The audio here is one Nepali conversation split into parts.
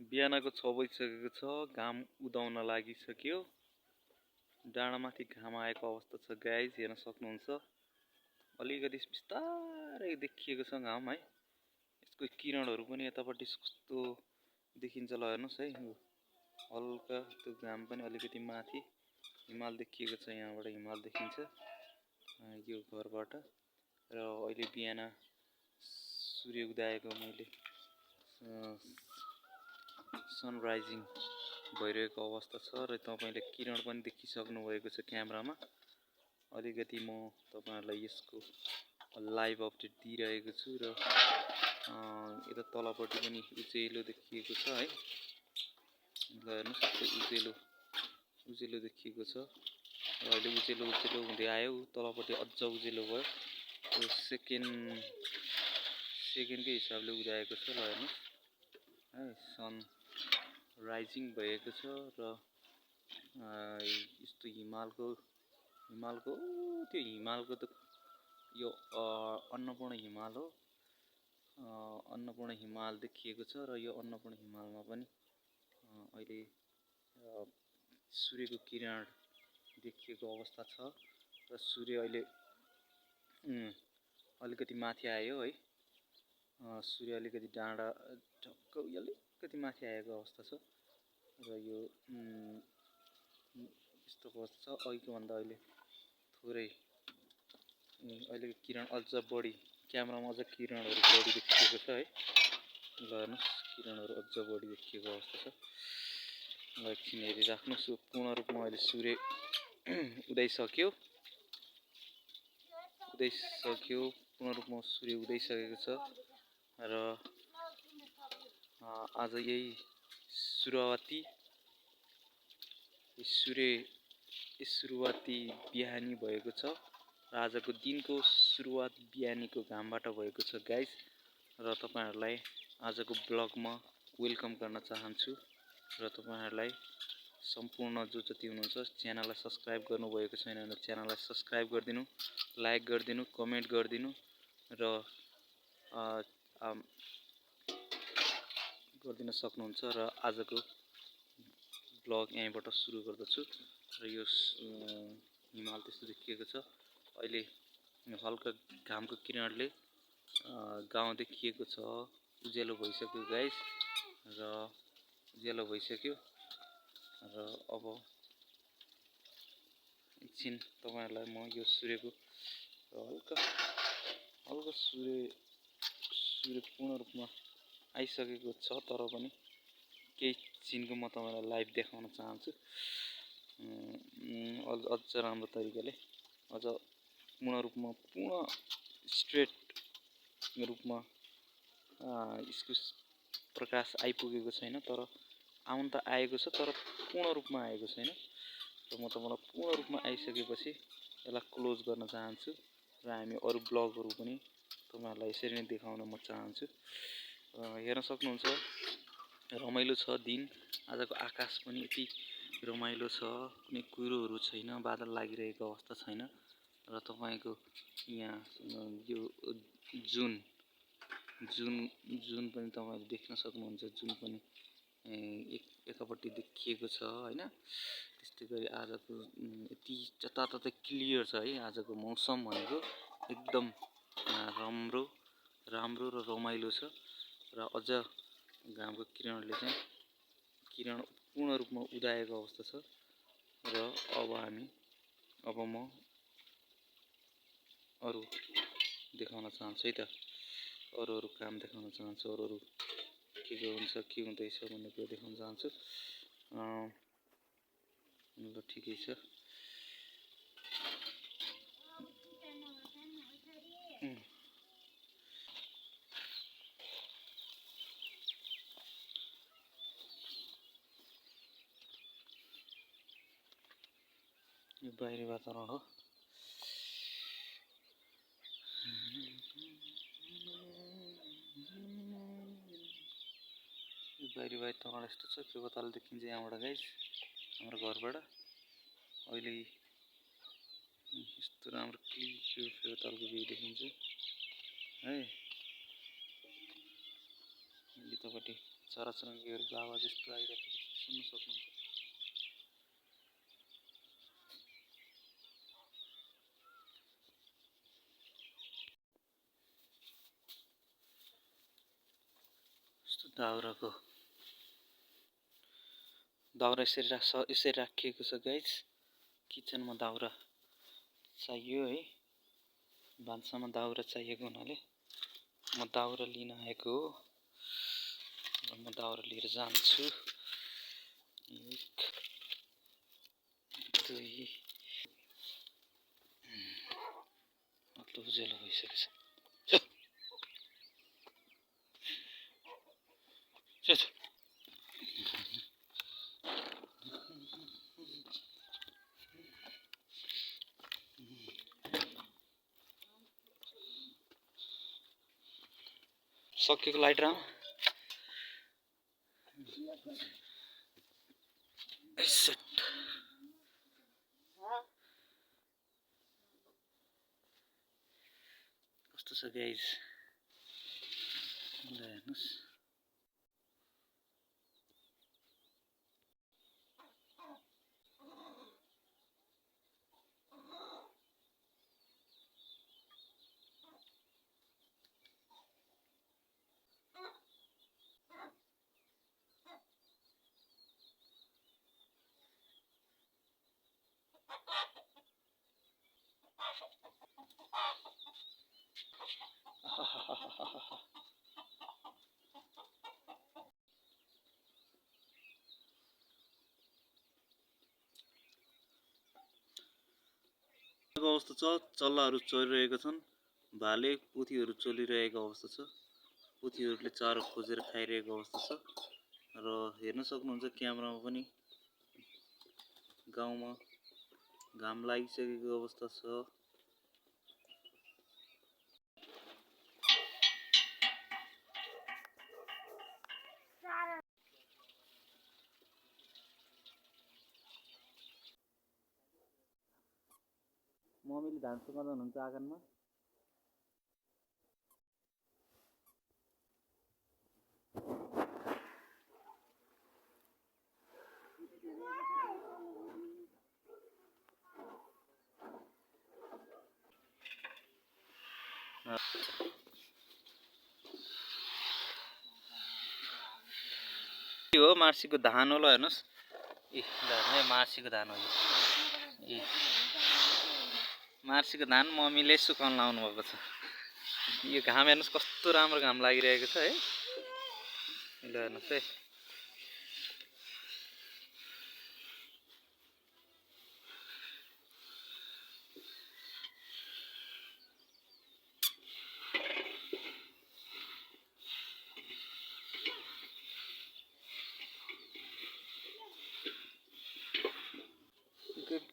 बिहानको 6 बजिसकेको छ। घाम उदाउन लागिसक्यो। डाँडामाथि घाम आएको अवस्था छ गाइज, हेर्न सक्नुहुन्छ। अलिकति बिस्तारै देखिएको छ घाम है। यसको किरणहरू पनि यतापट्टि कस्तो देखिन्छ ल हेर्नुस् है। हल्का त्यो घाम पनि अलिकति माथि हिमाल देखिएको छ, यहाँबाट हिमाल देखिन्छ यो घरबाट। र अहिले बिहान सूर्य उदाएको मैले सनराइजिङ भइरहेको अवस्था छ र तपाईले किरण पनि देखिसक्नु भएको छ क्यामेरामा। अलिकति म तपाईहरुलाई यसको लाइभ अपडेट दिइरहेको छु र यता तलपट्टि पनि उजेलो देखिएको छ है। ल हेर्नुस् उजेलो देखिएको छ र अहिले उजेलो हुँदै आयो। तलपट्टि अझ उजेलो भयो। यो सेकेन्डकै हिसाबले उदाएको छ। ल हेर्नुस् है, सन राइजिङ भएको छ र यस्तो हिमालको त यो अन्नपूर्ण हिमाल हो। अन्नपूर्ण हिमाल देखिएको छ र यो अन्नपूर्ण हिमालमा पनि अहिले सूर्यको किरण देखिएको अवस्था छ र सूर्य अहिले अलिकति माथि आयो है। सूर्य अलिकति डाँडा ढक्क अलिकति माथि आएको अवस्था छ र यो यस्तो अवस्था छ। अहिलेको भन्दा अहिले थोरै अहिलेको किरण अझ बढी, क्यामेरामा अझ किरणहरू बढी देखिएको छ है। ल हेर्नुस्, किरणहरू अझ बढी देखिएको अवस्था छ। ल एकछिन हेरिराख्नुस्। पूर्ण रूपमा अहिले सूर्य उदाइसक्यो। पूर्ण रूपमा सूर्य उदाइसकेको छ र आज यही सुरुवाती बिहानी भएको छ र आजको दिनको सुरुवात बिहानीको घामबाट भएको छ गाइज। र तपाईहरुलाई आजको ब्लगमा वेलकम गर्न चाहन्छु र तपाईहरुलाई सम्पूर्ण जो जति हुनुहुन्छ च्यानललाई सब्स्क्राइब गर्नुभएको छैन भने च्यानललाई सब्स्क्राइब गरिदिनु, लाइक गरिदिनु, कमेन्ट गरिदिनु र गरिदिन सक्नुहुन्छ। र आजको ब्लग यहीँबाट सुरु गर्दछु र यो हिमाल त्यस्तो देखिएको छ। अहिले हल्का घामको किरणले गाउँ देखिएको छ। उज्यालो भइसक्यो गाइस र उज्यालो भइसक्यो र अब एकछिन तपाईहरुलाई म यो सूर्यको हल्का सूर्य पूर्ण रूपमा आइसकेको छ, तर पनि केही सिनको म तपाईहरुलाई लाइभ देखाउन चाहन्छु। अझ राम्रो तरिकाले, अझ पूर्ण स्ट्रेट रूपमा यसको प्रकाश आइपुगेको छैन, तर आउन त आएको छ, तर पूर्ण रूपमा आएको छैन। र म तपाईलाई पूर्ण रूपमा आइसकेपछि यसलाई क्लोज गर्न चाहन्छु र हामी अरु ब्लगहरु पनि तपाईहरुलाई यसरी नै देखाउन म चाहन्छु। हेर्न सक्नुहुन्छ रमाइलो छ दिन। आजको आकाश पनि यति रमाइलो छ, कुनै कुहिरोहरू छैन, बादल लागिरहेको अवस्था छैन र तपाईको यहाँ यो जुन पनि तपाईले देख्न सक्नुहुन्छ। जुन पनि एकापट्टि देखिएको छ हैन। त्यस्तै गरी आजको यति जताततै क्लियर छ है। आजको मौसम भनेको एकदम राम्रो र रमाइलो छ र अझ घामको किरणले चाहिँ किरण पूर्ण रूपमा उदाएको अवस्था छ र अब म अरु देखाउन चाहन्छु है त। अरु काम देखाउन चाहन्छु। अरु के हुन्छ, के हुँदैछ भन्ने कुरा देखाउन चाहन्छु। ल ठिकै छ। यो बाहिरी वातावरण हो। बाहिरी वातावरण यस्तो छ। त्यो कताले देखिन्छ यहाँबाट गाइस, हाम्रो घरबाट। अहिले यस्तो राम्रो क्लियर फेरतालको भ्यू देखिन्छ है। यतापट्टि चराचुरुङ्गीहरूको आवाज यस्तो आइरहेको छ, सुन्न सक्नुहुन्छ। यस्तो दाउरा यसरी राखिएको छ गाइस। किचनमा दाउरा चाहियो है, भान्सामा दाउरा चाहिएको हुनाले म दाउरा लिन आएको हो। म दाउरा लिएर जान्छु। 1 2 अत्लो उज्यालो भइसकेछ। सकेको लाइट राम कस्तो छ गाइस, हेर्नुहोस्। अवस्था छ, चल्लाहरू चरिरहेका छन्, भाले पोथीहरू चलिरहेको अवस्था छ। पोथीहरूले चारो खोजेर खाइरहेको अवस्था छ र हेर्न सक्नुहुन्छ क्यामेरामा पनि गाउँमा घाम लागिसकेको अवस्था छ। मम्मीले धान सुकाउँदा हुनुहुन्छ आँगनमा। हो मार्सीको धान होला, हेर्नुहोस्। मार्सीको धान हो यो। मार्सीको धान मम्मीले सुकाउन लाउनु भएको छ। यो घाम हेर्नुहोस् कस्तो राम्रो घाम लागिरहेको छ है। ल हेर्नुहोस् है।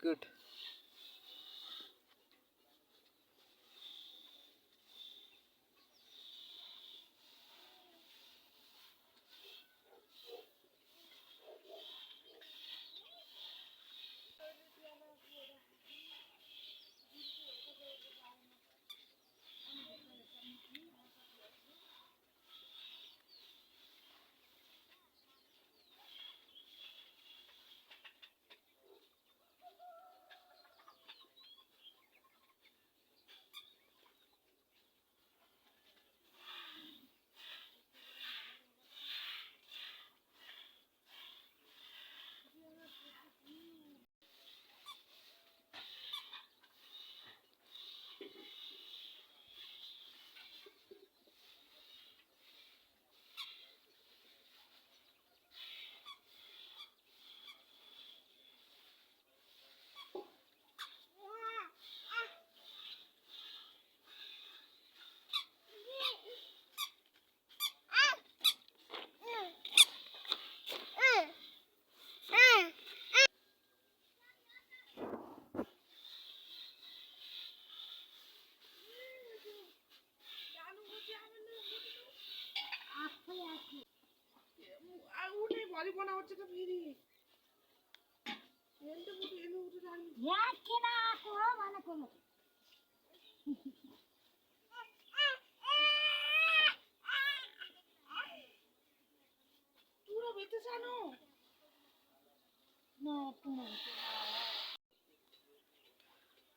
Good.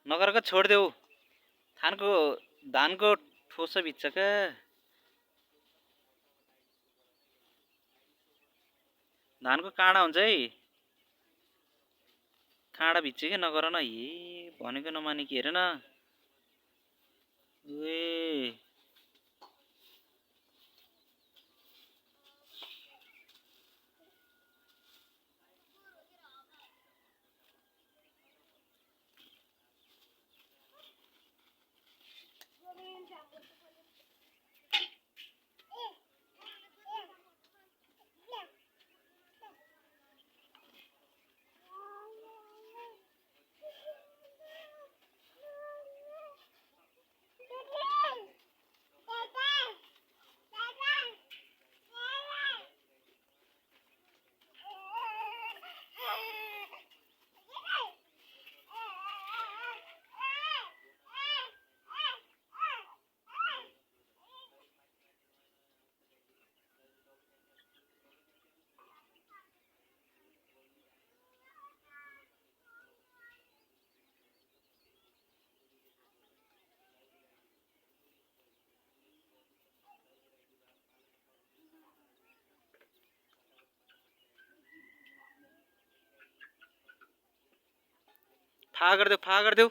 नगरको छोडिदेऊ धानको ठोस भिज्छ क्या धानको काँडा हुन्छ है काँडा भिज्छ कि नगर न भनेको नमाने कि हेर न ए फा गरिदेऊ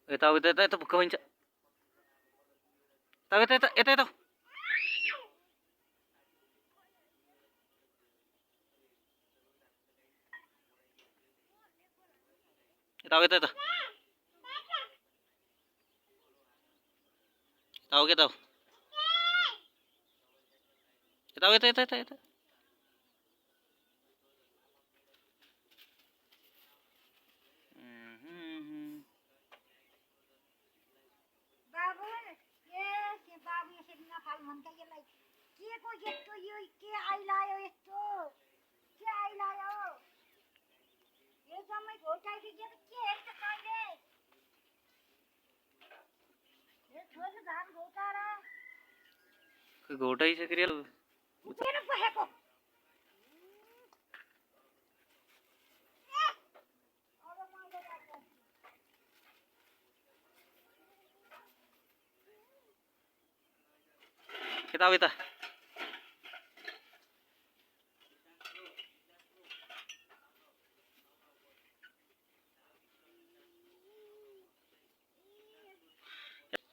यता भुक्क भइन्छ यता घोटाइ सक्रियल यता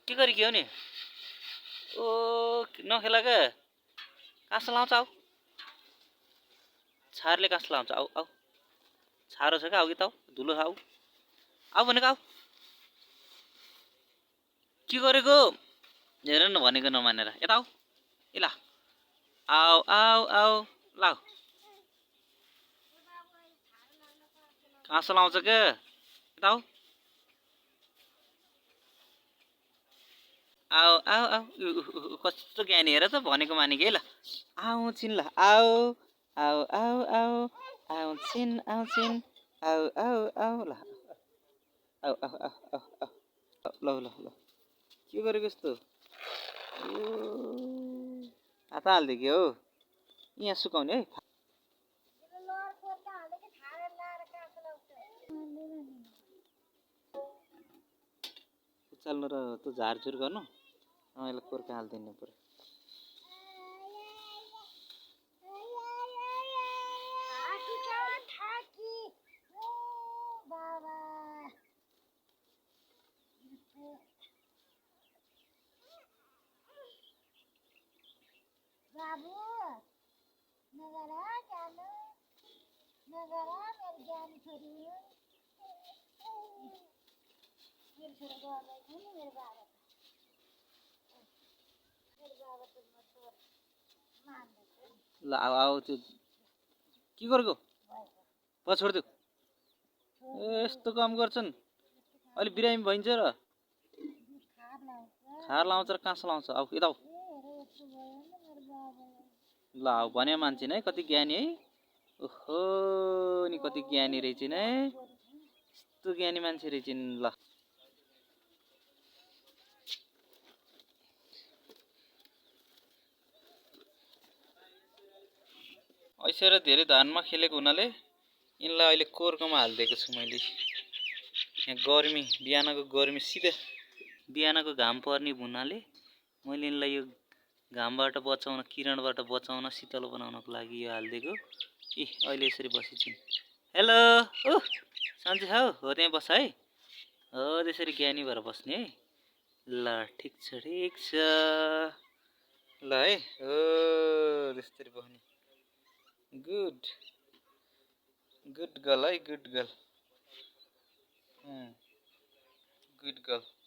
के गरी के हो नि ओ नखेला क्या काँस लाउँछ आऊ छारले काँस लाउँछ आऊ छारो छ क्या आऊ कि त धुलो आऊ आऊ भनेको आऊ के गरेको हेर न भनेको नमानेर यता आऊ ल आऊ लाऊ काँस लाउँछ क्या यता आऊ कस्तो ज्ञानी हेर त भनेको माने कि ल आउँछिन् ल आऊ आउँछिन् आऊ ल आऊ ल के गरेको यस्तो हात हाल्दै के हो यहाँ सुकाउने है उचाल्नु र त्यो झारझुर गर्नु यसलाई कोर्का हालिदिनु पर्यो बाबू नगरा जानु नगरा मेरो ज्ञानी छोरी मेरो छोरा गर्दै थियो नि मेरो बाबा त म मान्दैन ल आऊ त्यो के गरेको प छोडिदेऊ यस्तो काम गर्छन् अहिले बिरामी भइन्छ र खार लाउँछ र काँसो लाउँछ आऊ यता आऊ ल आऊ भने मान्छे है कति ज्ञानी है ओहो नि कति ज्ञानी रहेछन् है यस्तो ज्ञानी मान्छे रहेछन् ल ऐसेर धेरै धानमा खेलेको हुनाले यिनलाई अहिले कोर्कोमा हालिदिएको छु मैले यहाँ गर्मी बिहानको गर्मी सिधै बिहानको घाम पर्ने हुनाले मैले यिनलाई यो घामबाट बचाउन किरणबाट बचाउन शीतल बनाउनको लागि यो हालिदिएको ए अहिले यसरी बसिन्छन् हेलो ओ सन्चै छौ हो त्यहाँ बस है हो त्यसरी ज्ञानी भएर बस्ने है ल ठिक छ ल है हो त्यसरी बस्ने गुड गुड गर्ल है गुड गर्ल गुड गर्ल